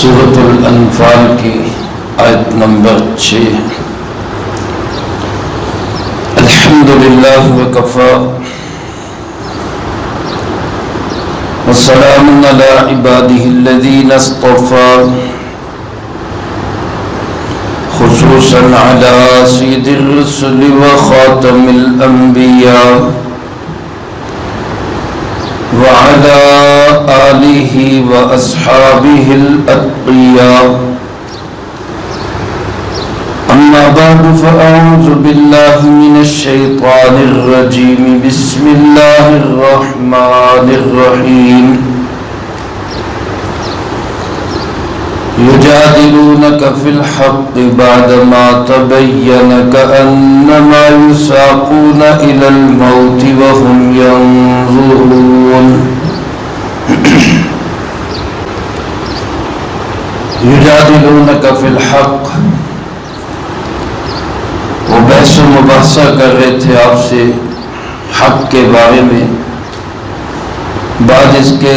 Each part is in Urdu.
سورۃ الانفال کی آیت نمبر 6۔ الحمدللہ وکفی وسلام علی عبادہ الذین اصطفی خصوصا علی سید الرسل وخاتم الانبیاء وعلى آلہ واصحابہ الاتقیاء۔ اما بعد فاعوذ باللہ من الشیطان الرجیم، بسم اللہ الرحمن الرحیم۔ یجادلونک فی الحق بعدما تبین کأنما یساقون الی الموت وهم ینظرون۔ یجادلونک فی الحق، وہ بحث و مباحثہ کر رہے تھے آپ سے حق کے بارے میں، بعد اس کے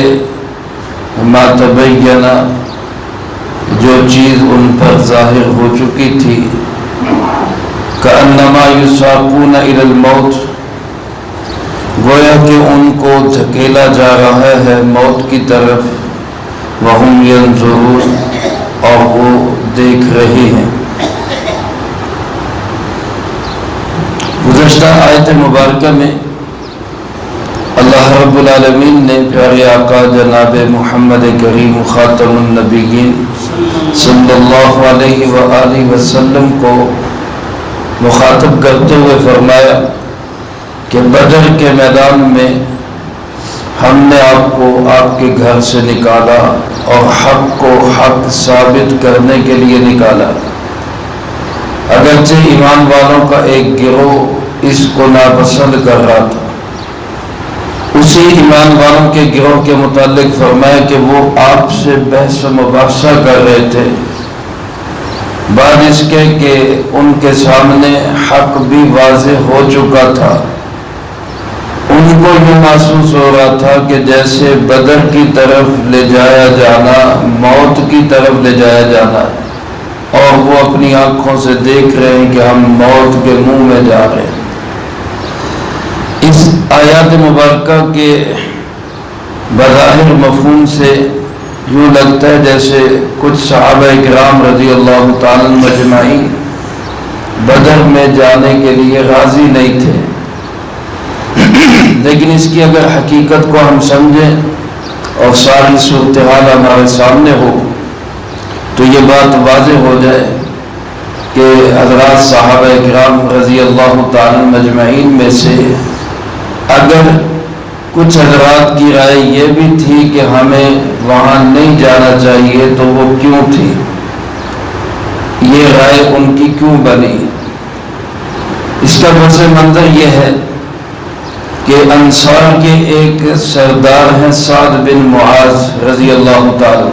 ما تبین، جو چیز ان پر ظاہر ہو چکی تھی، کأنما یساقون الی الموت، گویا کہ ان کو دھکیلا جا رہا ہے موت کی طرف، وہم ینظرون، اور وہ دیکھ رہے ہیں۔ گزشتہ آیت مبارکہ میں اللہ رب العالمین نے پیارے آقا جناب محمد کریم خاتم النبیین صلی اللہ علیہ وآلہ وسلم کو مخاطب کرتے ہوئے فرمایا کہ بدر کے میدان میں ہم نے آپ کو آپ کے گھر سے نکالا اور حق کو حق ثابت کرنے کے لیے نکالا، اگرچہ ایمان والوں کا ایک گروہ اس کو ناپسند کر رہا تھا۔ اسی ایمان والوں کے گروہ کے متعلق فرمایا کہ وہ آپ سے بحث و مباحثہ کر رہے تھے، بعد اس کے کہ ان کے سامنے حق بھی واضح ہو چکا تھا۔ ان کو یہ محسوس ہو رہا تھا کہ جیسے بدر کی طرف لے جایا جانا موت کی طرف لے جایا جانا، اور وہ اپنی آنکھوں سے دیکھ رہے ہیں کہ ہم موت کے منہ میں جا رہے ہیں۔ اس آیات مبارکہ کے بظاہر مفہوم سے یوں لگتا ہے جیسے کچھ صحابہ کرام رضی اللہ تعالی مجمعین بدر میں جانے کے لیے راضی نہیں تھے، لیکن اس کی اگر حقیقت کو ہم سمجھیں اور ساری صورتحال ہمارے سامنے ہو تو یہ بات واضح ہو جائے کہ حضرات صحابہ کرام رضی اللہ تعالی مجمعین میں سے اگر کچھ حضرات کی رائے یہ بھی تھی کہ ہمیں وہاں نہیں جانا چاہیے تو وہ کیوں تھی، یہ رائے ان کی کیوں بنی؟ اس کا پس منظر یہ ہے کہ انصار کے ایک سردار ہیں سعد بن معاذ رضی اللہ تعالی،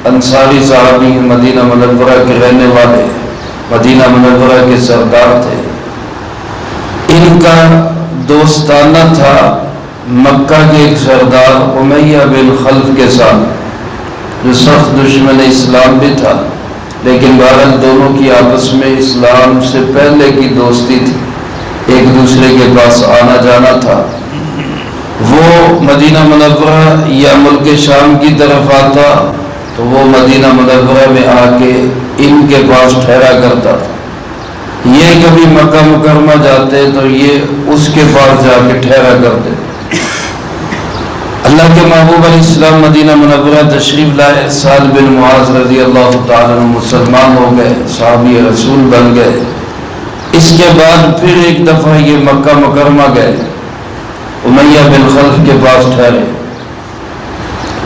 انصاری صحابی مدینہ منورہ کے رہنے والے، مدینہ منورہ کے سردار تھے۔ ان کا دوستانہ تھا مکہ کے ایک سردار امیہ بن خلف کے ساتھ، جو سخت دشمن اسلام بھی تھا، لیکن بہرحال دونوں کی آپس میں اسلام سے پہلے کی دوستی تھی، ایک دوسرے کے پاس آنا جانا تھا۔ وہ مدینہ منورہ یا ملک شام کی طرف آتا تو وہ مدینہ منورہ میں آ کے ان کے پاس ٹھہرا کرتا تھا، یہ کبھی مکہ مکرمہ جاتے تو یہ اس کے پاس جا کے ٹھہرا کرتے۔ اللہ کے محبوب علیہ السلام مدینہ منورہ تشریف لائے، سعد بن معاذ رضی اللہ تعالیٰ عنہ مسلمان ہو گئے، صحابی رسول بن گئے۔ اس کے بعد پھر ایک دفعہ یہ مکہ مکرمہ گئے، امیہ بن خلف کے پاس ٹھہرے۔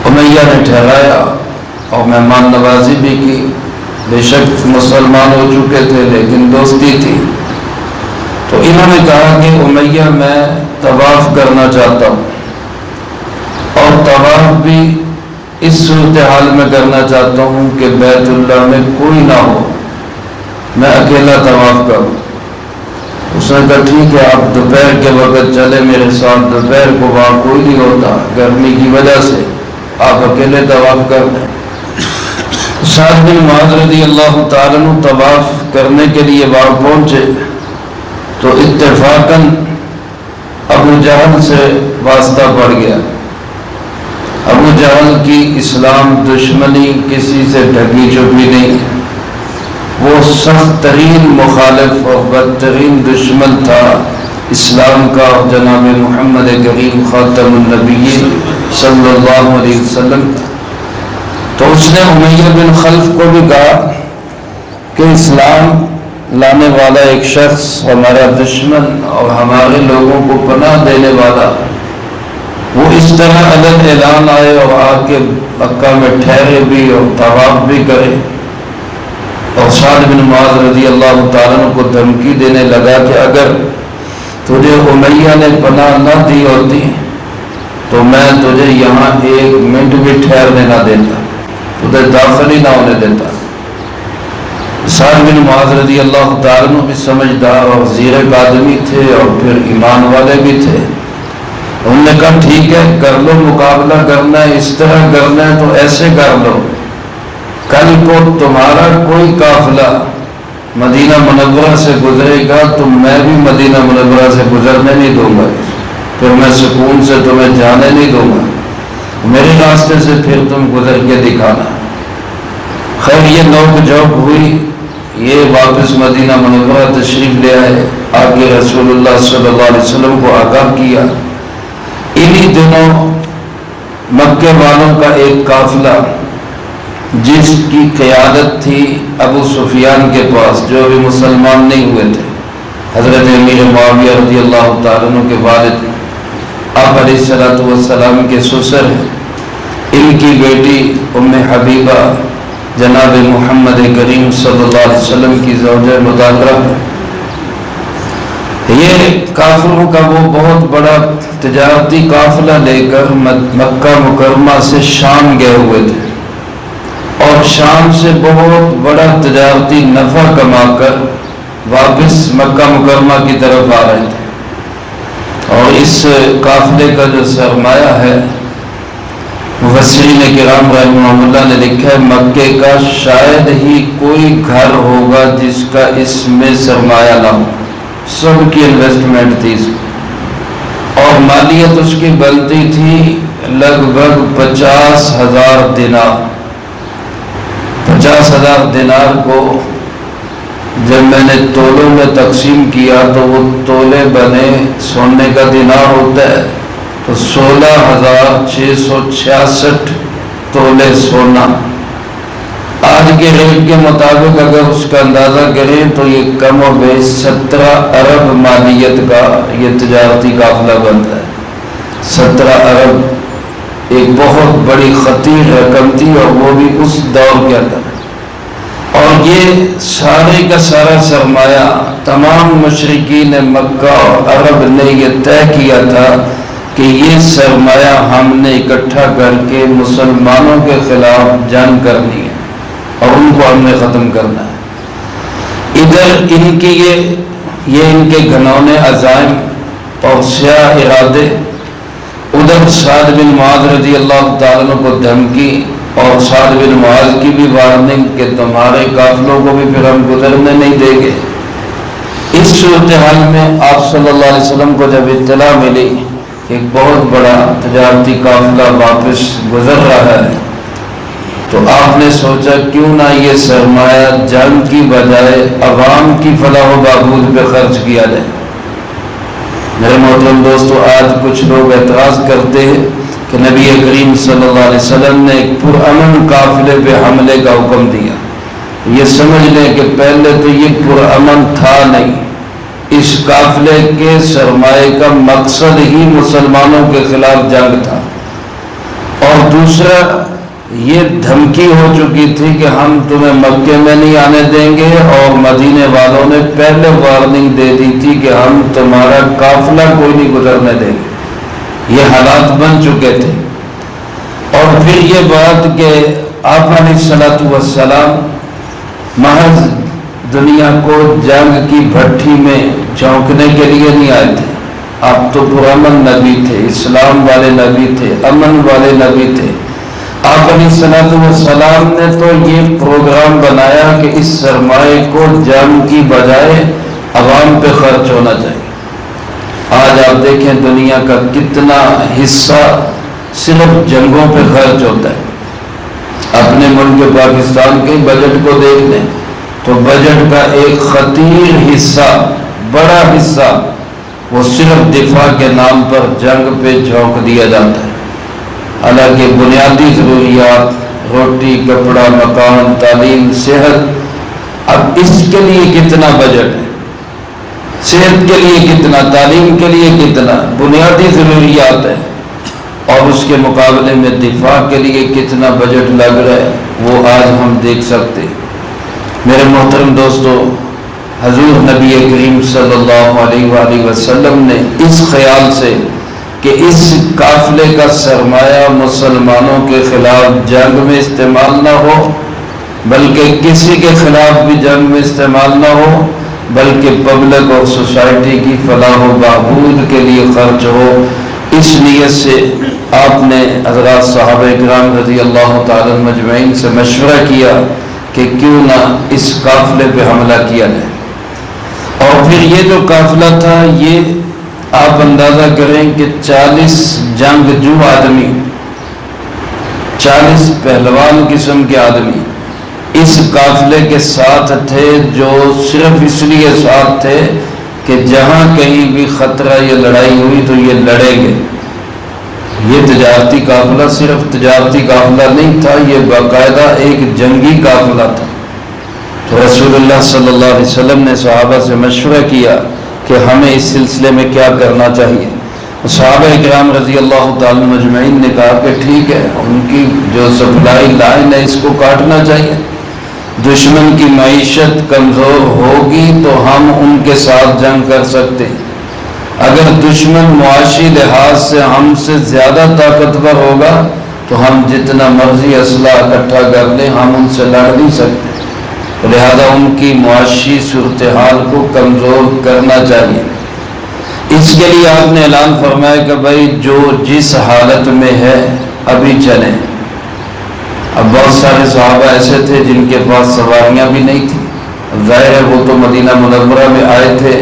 امیہ نے ٹھہرایا اور مہمان نوازی بھی کی، بے شک مسلمان ہو چکے تھے لیکن دوستی تھی۔ تو انہوں نے کہا کہ امیہ میں طواف کرنا چاہتا ہوں، اور طواف بھی اس صورتحال میں کرنا چاہتا ہوں کہ بیت اللہ میں کوئی نہ ہو، میں اکیلا طواف کروں۔ اس نے کہا ٹھیک ہے، آپ دوپہر کے وقت چلے میرے ساتھ، دوپہر کو وہاں کوئی نہیں ہوتا گرمی کی وجہ سے، آپ اکیلے طواف کر لیں۔ سعد بن معاذ رضی اللہ تعالیٰ عنہ طواف کرنے کے لیے وہاں پہنچے تو اتفاقاً ابو جہل سے واسطہ پڑ گیا۔ ابو جہل کی اسلام دشمنی کسی سے ڈھکی چھپی نہیں، وہ سخت ترین مخالف اور بدترین دشمن تھا اسلام کا اور جناب محمد کریم خاتم النبیین صلی اللہ علیہ وسلم۔ تو اس نے امیہ بن خلف کو بھی کہا کہ اسلام لانے والا ایک شخص ہمارا دشمن اور ہمارے لوگوں کو پناہ دینے والا، وہ اس طرح علن اعلان آئے اور آ کے مکہ میں ٹھہرے بھی اور طواف بھی کرے۔ اور سعد بن معاذ رضی اللہ تعالیٰ عنہ کو دھمکی دینے لگا کہ اگر تجھے امیہ نے پناہ نہ دی ہوتی تو میں تجھے یہاں ایک منٹ بھی ٹھہرنے نہ دیتا، تجھے داخل ہی نہ ہونے دیتا۔ سعد بن معاذ رضی اللہ تعالیٰ عنہ بھی سمجھدار اور زیرک آدمی تھے اور پھر ایمان والے بھی تھے۔ انہوں نے کہا ٹھیک ہے، کر لو، مقابلہ کرنا ہے، اس طرح کرنا ہے تو ایسے کر لو، کل کو تمہارا کوئی قافلہ مدینہ منورہ سے گزرے گا تو میں بھی مدینہ منورہ سے گزرنے نہیں دوں گا، پھر میں سکون سے تمہیں جانے نہیں دوں گا، میرے راستے سے پھر تم گزر کے دکھانا۔ خیر یہ نوک جھوک ہوئی، یہ واپس مدینہ منورہ تشریف لے آئے، آگے رسول اللہ صلی اللہ علیہ وسلم کو آگاہ کیا۔ انہی دنوں مکے والوں کا ایک قافلہ جس کی قیادت تھی ابو سفیان کے پاس، جو ابھی مسلمان نہیں ہوئے تھے، حضرت امیر معاویہ رضی اللہ تعالیٰ عنہ کے والد، آپ علیہ السلام کے سسر ہیں، ان کی بیٹی ام حبیبہ جناب محمد کریم صلی اللہ علیہ وسلم کی زوجہ مطہرہ ہے۔ یہ کافروں کا وہ بہت بڑا تجارتی قافلہ لے کر مکہ مکرمہ سے شام گئے ہوئے تھے اور شام سے بہت بڑا تجارتی نفع کما کر واپس مکہ مکرمہ کی طرف آ رہے تھے۔ اور اس قافلے کا جو سرمایہ ہے، مفسرین کرام رحمہ اللہ نے لکھا ہے مکے کا شاید ہی کوئی گھر ہوگا جس کا اس میں سرمایہ نہ ہو، سب کی انویسٹمنٹ تھی اس میں، اور مالیت اس کی بنتی تھی لگ بھگ 50,000 دینار۔ 50,000 دینار کو جب میں نے تولوں میں تقسیم کیا تو وہ تولے بنے، سونے کا دینار ہوتا ہے تو 16,666 تولے سونا۔ آج کے ریٹ کے مطابق اگر اس کا اندازہ کریں تو یہ کم و بیش 17 ارب مالیت کا یہ تجارتی قافلہ بنتا ہے۔ 17 ارب ایک بہت بڑی خطیر رقم تھی، اور وہ بھی اس دور کے اندر۔ اور یہ سارے کا سارا سرمایہ تمام مشرکین مکہ اور عرب نے یہ طے کیا تھا کہ یہ سرمایہ ہم نے اکٹھا کر کے مسلمانوں کے خلاف جنگ کرنی ہے اور ان کو ہم نے ختم کرنا ہے۔ ادھر ان کی یہ ان کے گھنونے عزائم اور سیاہ ارادے، ادھر سعد بن معاذ رضی اللہ تعالیٰ عنہ کو دھمکی اور سعد بن معاذ کی بھی وارننگ کہ تمہارے قافلوں کو بھی پھر ہم گزرنے نہیں دیں گے۔ اس صورتحال میں آپ صلی اللہ علیہ وسلم کو جب اطلاع ملی کہ ایک بہت بڑا تجارتی قافلہ واپس گزر رہا ہے تو آپ نے سوچا کیوں نہ یہ سرمایہ جنگ کی بجائے عوام کی فلاح و بہبود پہ خرچ کیا جائے۔ میرے محترم دوستو، آج کچھ لوگ اعتراض کرتے ہیں کہ نبی کریم صلی اللہ علیہ وسلم نے ایک پرامن قافلے پہ حملے کا حکم دیا۔ یہ سمجھ لیں کہ پہلے تو یہ پرامن تھا نہیں، اس قافلے کے سرمایے کا مقصد ہی مسلمانوں کے خلاف جنگ تھا، اور دوسرا یہ دھمکی ہو چکی تھی کہ ہم تمہیں مکے میں نہیں آنے دیں گے، اور مدینے والوں نے پہلے وارننگ دے دی تھی کہ ہم تمہارا قافلہ کوئی نہیں گزرنے دیں گے۔ یہ حالات بن چکے تھے، اور پھر یہ بات کہ آپ علیہ السلام محض دنیا کو جنگ کی بھٹی میں جھونکنے کے لیے نہیں آئے تھے، آپ تو پرامن نبی تھے، اسلام والے نبی تھے، امن والے نبی تھے۔ آپ علیہ الصلوۃ والسلام نے تو یہ پروگرام بنایا کہ اس سرمایے کو جنگ کی بجائے عوام پہ خرچ ہونا چاہیے۔ آج آپ دیکھیں دنیا کا کتنا حصہ صرف جنگوں پہ خرچ ہوتا ہے۔ اپنے ملک پاکستان کے بجٹ کو دیکھ لیں تو بجٹ کا ایک خطیر حصہ، بڑا حصہ، وہ صرف دفاع کے نام پر جنگ پہ جھونک دیا جاتا ہے۔ حالانکہ بنیادی ضروریات، روٹی، کپڑا، مکان، تعلیم، صحت، اب اس کے لیے کتنا بجٹ ہے، صحت کے لیے کتنا، تعلیم کے لیے کتنا، بنیادی ضروریات ہیں، اور اس کے مقابلے میں دفاع کے لیے کتنا بجٹ لگ رہا ہے وہ آج ہم دیکھ سکتے ہیں۔ میرے محترم دوستو، حضور نبی کریم صلی اللہ علیہ وآلہ وسلم نے اس خیال سے کہ اس قافلے کا سرمایہ مسلمانوں کے خلاف جنگ میں استعمال نہ ہو، بلکہ کسی کے خلاف بھی جنگ میں استعمال نہ ہو، بلکہ پبلک اور سوسائٹی کی فلاح و بہبود کے لیے خرچ ہو، اس نیت سے آپ نے حضرات صحابہ کرام رضی اللہ تعالی مجمعین سے مشورہ کیا کہ کیوں نہ اس قافلے پہ حملہ کیا جائے۔ اور پھر یہ جو قافلہ تھا، یہ آپ اندازہ کریں کہ 40 جنگجو آدمی، 40 پہلوان قسم کے آدمی اس قافلے کے ساتھ تھے، جو صرف اس لیے ساتھ تھے کہ جہاں کہیں بھی خطرہ یا لڑائی ہوئی تو یہ لڑیں گے۔ یہ تجارتی قافلہ صرف تجارتی قافلہ نہیں تھا، یہ باقاعدہ ایک جنگی قافلہ تھا۔ تو رسول اللہ صلی اللہ علیہ وسلم نے صحابہ سے مشورہ کیا کہ ہمیں اس سلسلے میں کیا کرنا چاہیے۔ صحابہ کرام رضی اللہ تعالی مجمعین نے کہا کہ ٹھیک ہے، ان کی جو سپلائی لائن ہے اس کو کاٹنا چاہیے، دشمن کی معیشت کمزور ہوگی تو ہم ان کے ساتھ جنگ کر سکتے ہیں، اگر دشمن معاشی لحاظ سے ہم سے زیادہ طاقتور ہوگا تو ہم جتنا مرضی اسلحہ اکٹھا کر لیں ہم ان سے لڑ نہیں سکتے، لہذا ان کی معاشی صورتحال کو کمزور کرنا چاہیے۔ اس کے لیے آپ نے اعلان فرمایا کہ بھائی جو جس حالت میں ہے ابھی چلیں۔ اب بہت سارے صحابہ ایسے تھے جن کے پاس سواریاں بھی نہیں تھیں، ظاہر ہے وہ تو مدینہ منورہ میں آئے تھے،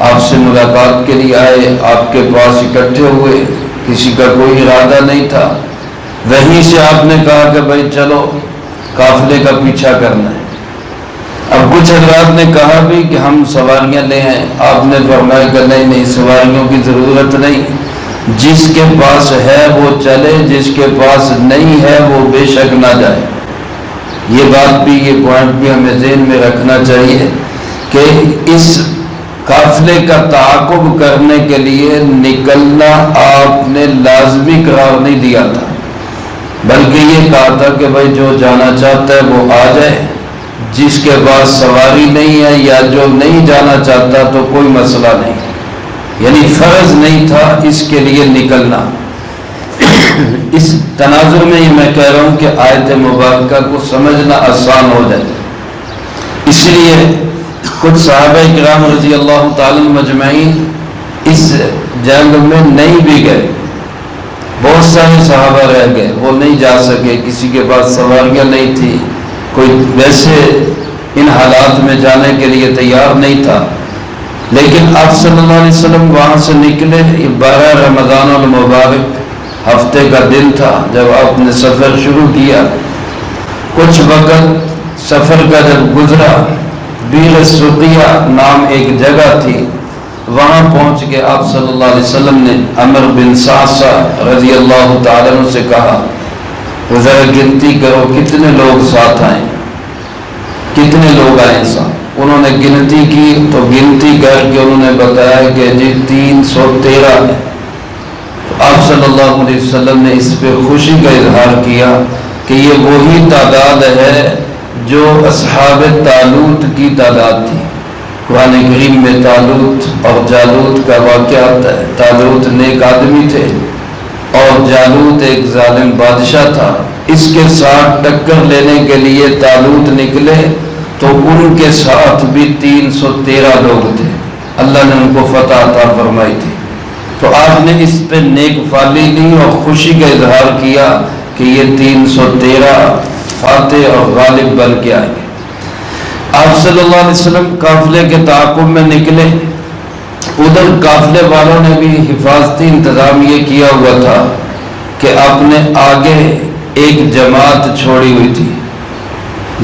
آپ سے ملاقات کے لیے آئے، آپ کے پاس اکٹھے ہوئے، کسی کا کوئی ارادہ نہیں تھا۔ وہیں سے آپ نے کہا کہ بھائی چلو قافلے کا پیچھا کرنا ہے۔ اب کچھ حضرات نے کہا بھی کہ ہم سواریاں لے آئیں، آپ نے فرمایا کہ نہیں، سواریوں کی ضرورت نہیں، جس کے پاس ہے وہ چلے، جس کے پاس نہیں ہے وہ بے شک نہ جائے۔ یہ بات بھی، یہ پوائنٹ بھی ہمیں ذہن میں رکھنا چاہیے کہ اس قافلے کا تعاقب کرنے کے لیے نکلنا آپ نے لازمی قرار نہیں دیا تھا، بلکہ یہ کہا تھا کہ بھائی جو جانا چاہتا ہے وہ آ جائے، جس کے پاس سواری نہیں ہے یا جو نہیں جانا چاہتا تو کوئی مسئلہ نہیں، یعنی فرض نہیں تھا اس کے لیے نکلنا۔ اس تناظر میں یہ میں کہہ رہا ہوں کہ آیت مبارکہ کو سمجھنا آسان ہو جائے، اس لیے کچھ صحابہ کرام رضی اللہ تعالی مجمعین اس جنگ میں نہیں بھی گئے، بہت سارے صحابہ رہ گئے، وہ نہیں جا سکے، کسی کے پاس سواریاں نہیں تھی، کوئی ویسے ان حالات میں جانے کے لیے تیار نہیں تھا۔ لیکن آپ صلی اللہ علیہ وسلم وہاں سے نکلے، 12 رمضان المبارک ہفتے کا دن تھا جب آپ نے سفر شروع کیا۔ کچھ وقت سفر کا جب گزرا، بیر سقیہ نام ایک جگہ تھی، وہاں پہنچ کے آپ صلی اللہ علیہ وسلم نے عمر بن سعصہ رضی اللہ تعالیٰ عنہ سے کہا وہ ذرا گنتی کرو کتنے لوگ ساتھ آئیں، کتنے لوگ آئیں ساتھ۔ انہوں نے گنتی کی تو گنتی کر کے انہوں نے بتایا کہ جی 313 ہے۔ آپ صلی اللہ علیہ وسلم نے اس پہ خوشی کا اظہار کیا کہ یہ وہی تعداد ہے جو اصحاب طالوت کی تعداد تھی۔ قرآن کریم میں طالوت اور جالوت کا واقعہ آتا ہے۔ طالوت نیک آدمی تھے اور جالوت ایک ظالم بادشاہ تھا، اس کے ساتھ ٹکر لینے کے لیے طالوت نکلے تو ان کے ساتھ بھی 313 لوگ تھے، اللہ نے ان کو فتح عطا فرمائی تھی۔ تو آپ نے اس پہ نیک فالی لی اور خوشی کا اظہار کیا کہ یہ 313 فاتح اور غالب بن کے آئیں گے۔ آپ صلی اللہ علیہ وسلم قافلے کے تعاقب میں نکلے۔ ادھر قافلے والوں نے بھی حفاظتی انتظام یہ کیا ہوا تھا کہ اپنے آگے ایک جماعت چھوڑی ہوئی تھی،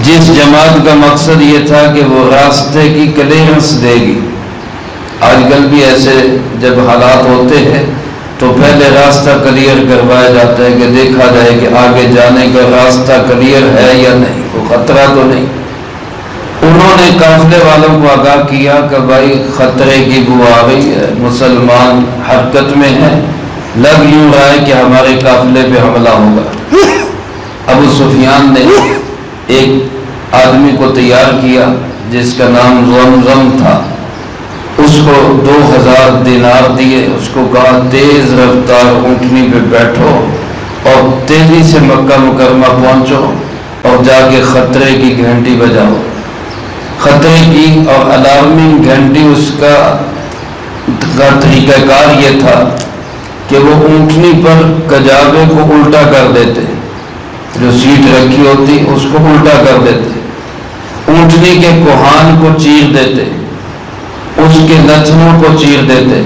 جس جماعت کا مقصد یہ تھا کہ وہ راستے کی کلیئرنس دے گی۔ آج کل بھی ایسے جب حالات ہوتے ہیں تو پہلے راستہ کلیئر کروایا جاتا ہے کہ دیکھا جائے کہ آگے جانے کا راستہ کلیئر ہے یا نہیں، کوئی خطرہ تو نہیں۔ انہوں نے قافلے والوں کو آگاہ کیا کہ بھائی خطرے کی بو آ گئی ہے، مسلمان حرکت میں ہیں، لگ یوں رہا ہے کہ ہمارے قافلے پہ حملہ ہوگا۔ ابو سفیان نے ایک آدمی کو تیار کیا جس کا نام زمزم تھا، اس کو 2000 دینار دیے، اس کو کہا تیز رفتار اونٹنی پہ بیٹھو اور تیزی سے مکہ مکرمہ پہنچو اور جا کے خطرے کی گھنٹی بجاؤ۔ خطرے کی اور الارمنگ گھنٹی، اس کا طریقہ کار یہ تھا کہ وہ اونٹنی پر کجاوے کو الٹا کر دیتے، جو سیٹ رکھی ہوتی اس کو الٹا کر دیتے، اونٹنی کے کوہان کو چیر دیتے، اس کے نتنوں کو چیر دیتے،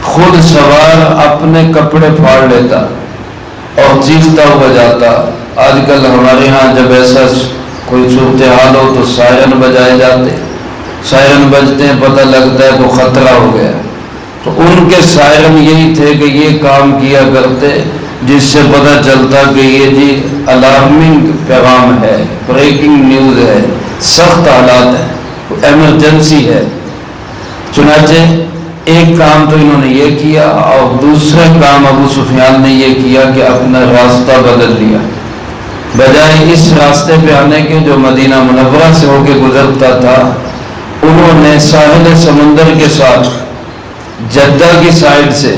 خود سوار اپنے کپڑے پھاڑ لیتا اور چیختا ہوا جاتا۔ آج کل ہمارے ہاں جب ایسا کوئی صورتحال ہو تو سائرن بجائے جاتے، سائرن بجتے ہیں پتہ لگتا ہے کوئی خطرہ ہو گیا۔ تو ان کے سائرن یہی تھے کہ یہ کام کیا کرتے جس سے پتہ چلتا کہ یہ جی الارمنگ پیغام ہے، بریکنگ نیوز ہے، سخت حالات ہیں، ایمرجنسی ہے۔ چنانچہ ایک کام تو انہوں نے یہ کیا اور دوسرا کام ابو سفیان نے یہ کیا کہ اپنا راستہ بدل لیا۔ بجائے اس راستے پہ آنے کے جو مدینہ منورہ سے ہو کے گزرتا تھا، انہوں نے ساحل سمندر کے ساتھ جدہ کی سائڈ سے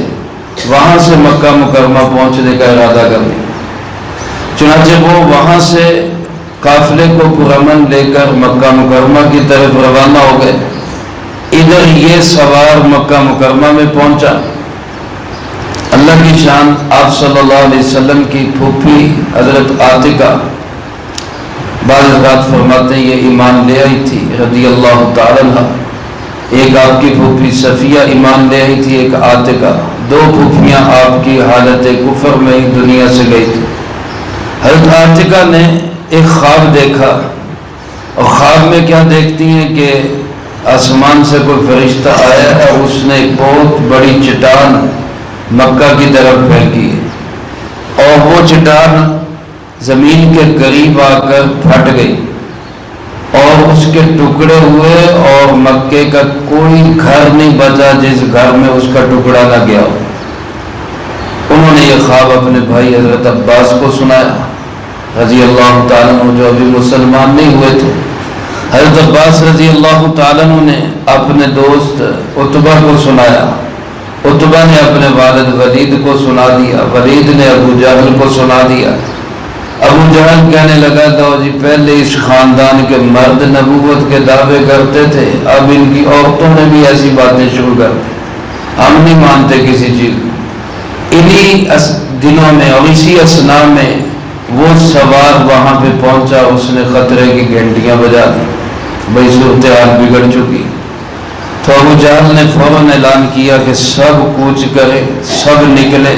وہاں سے مکہ مکرمہ پہنچنے کا ارادہ کر لیا۔ چنانچہ وہ وہاں سے قافلے کو پرامن لے کر مکہ مکرمہ کی طرف روانہ ہو گئے۔ ادھر یہ سوار مکہ مکرمہ میں پہنچا۔ اللہ کی شان، آپ صلی اللہ علیہ وسلم کی پھوپھی حضرت عاتقہ بعض حضرات فرماتے ہیں یہ ایمان لے آئی تھی رضی اللہ تعالی عنہ۔ ایک آپ کی پھوپھی صفیہ ایمان لے آئی تھی، ایک عاتقہ، دو پھوپھیاں آپ کی حالت کفر میں ہی دنیا سے گئی تھی۔ حضرت عاتقہ نے ایک خواب دیکھا، اور خواب میں کیا دیکھتی ہیں کہ آسمان سے کوئی فرشتہ آیا ہے اور اس نے ایک بہت بڑی چٹان مکہ کی طرف پھینکی ہے، اور وہ چٹان زمین کے قریب آ کر پھٹ گئی اور اس کے ٹکڑے ہوئے، اور مکے کا کوئی گھر نہیں بچا جس گھر میں اس کا ٹکڑا نہ گیا ہو۔ انہوں نے یہ خواب اپنے بھائی حضرت عباس کو سنایا رضی اللہ تعالیٰ عنہ، جو ابھی مسلمان نہیں ہوئے تھے۔ حضرت عباس رضی اللہ تعالیٰ عنہ نے اپنے دوست عتبہ کو سنایا، عتبہ نے اپنے والد ولید کو سنا دیا، ولید نے ابو جہل کو سنا دیا۔ ابو جہل کہنے لگا کہ جی پہلے اس خاندان کے مرد نبوت کے دعوے کرتے تھے، اب ان کی عورتوں نے بھی ایسی باتیں شروع کر دی، ہم نہیں مانتے کسی چیز کو۔ انہی دنوں میں اور اسی اثناء میں وہ سوار وہاں پہ پہنچا، اس نے خطرے کی گھنٹیاں بجا دی، بھئی صورتحال بگڑ چکی۔ تو ابو جہل نے فوراً اعلان کیا کہ سب کوچ کرے، سب نکلے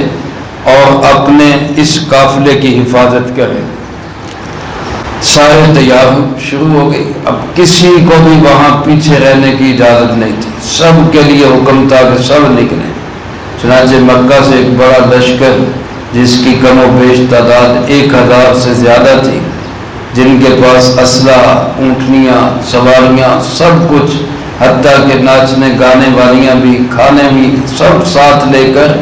اور اپنے اس قافلے کی حفاظت کرے۔ سارے تیار شروع ہو گئی، اب کسی کو بھی وہاں پیچھے رہنے کی اجازت نہیں تھی، سب کے لیے حکم تھا کہ سب نکلیں۔ چنانچہ مکہ سے ایک بڑا لشکر جس کی کم و بیش تعداد 1000 سے زیادہ تھی، جن کے پاس اسلحہ، اونٹنیاں، سواریاں، سب کچھ، حتیٰ کہ ناچنے گانے والیاں بھی، کھانے بھی، سب ساتھ لے کر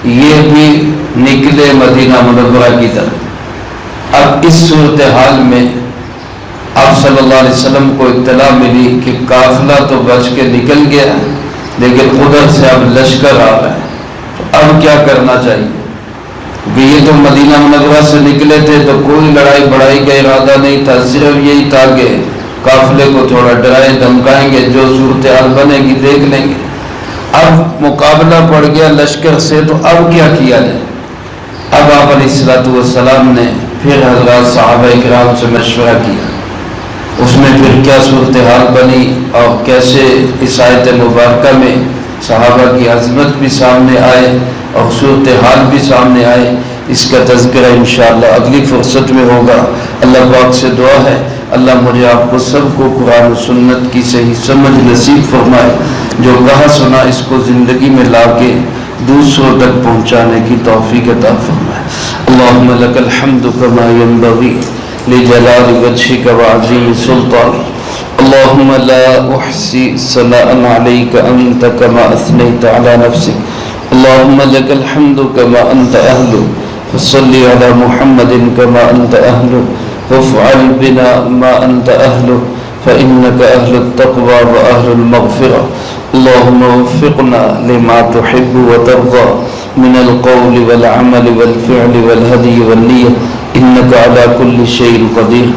یہ بھی نکلے مدینہ منورہ کی طرف۔ اب اس صورتحال میں آپ صلی اللہ علیہ وسلم کو اطلاع ملی کہ قافلہ تو بچ کے نکل گیا، لیکن ادھر سے اب لشکر آ رہا ہے، تو اب کیا کرنا چاہیے؟ کہ یہ تو مدینہ منورہ سے نکلے تھے تو کوئی لڑائی بڑائی کا ارادہ نہیں تھا، صرف یہی تھا کہ قافلے کو تھوڑا ڈرائیں دھمکائیں گے، جو صورتحال بنے گی دیکھ لیں گے۔ اب مقابلہ پڑ گیا لشکر سے، تو اب کیا کیا جائے؟ اب آپ علیہ السلام نے پھر حضرات صحابہ کرام سے مشورہ کیا، اس میں پھر کیا صورتحال بنی اور کیسے اس آیت مبارکہ میں صحابہ کی عظمت بھی سامنے آئے اور صورتحال بھی سامنے آئے، اس کا تذکرہ انشاءاللہ اگلی فرصت میں ہوگا۔ اللہ پاک سے دعا ہے اللہ مجھے آپ کو سب کو قرآن و سنت کی صحیح سمجھ نصیب فرمائے، جو کہا سنا اس کو زندگی میں لا کے دوسروں تک پہنچانے کی توفیق عطا فرمائے۔ اللہم لک الحمد کما ینبغی لجلال وجہک وعظیم سلطانک، اللہم لا احصی ثناء علیک انت کما اثنیت علی نفسک، اللہم لک الحمد کما انت اہل، فصلی علی محمد کما انت اہل، وافعل بنا ما انت اہل، فإنك أهل التقوى وأهل المغفرة، اللهم وفقنا لما تحب وترضى من القول والعمل والفعل والهدي والنية، إنك على كل شيء قدير۔